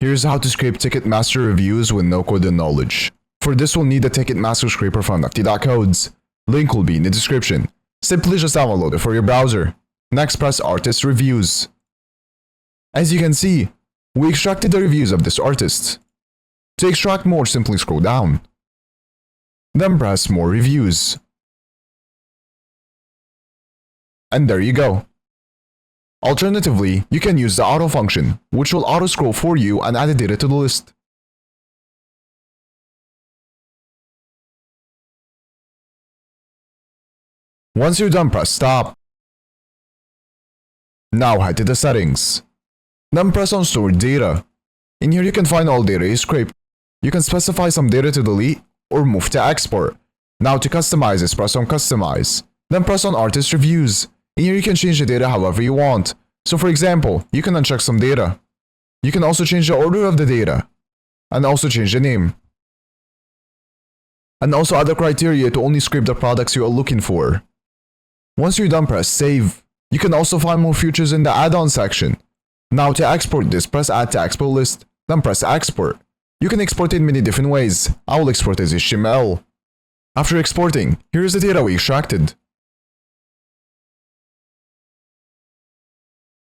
Here's how to scrape Ticketmaster reviews with no coding knowledge. For this we'll need the Ticketmaster scraper from ft.codes. Link will be in the description. Simply just download it for your browser. Next press artist reviews. As you can see, we extracted the reviews of this artist. To extract more, simply scroll down. Then press more reviews. And there you go. Alternatively, you can use the auto function, which will auto-scroll for you and add the data to the list. Once you're done, press stop. Now head to the settings. Then press on stored data. In here you can find all data you scraped. You can specify some data to delete or move to export. Now to customize this, press on customize. Then press on artist reviews. In here you can change the data however you want. So for example, you can uncheck some data. You can also change the order of the data. And also change the name. And also add the criteria to only scrape the products you are looking for. Once you're done, press save. You can also find more features in the add-on section. Now to export this, press add to export list. Then press export. You can export it in many different ways. I will export as HTML. After exporting, here is the data we extracted.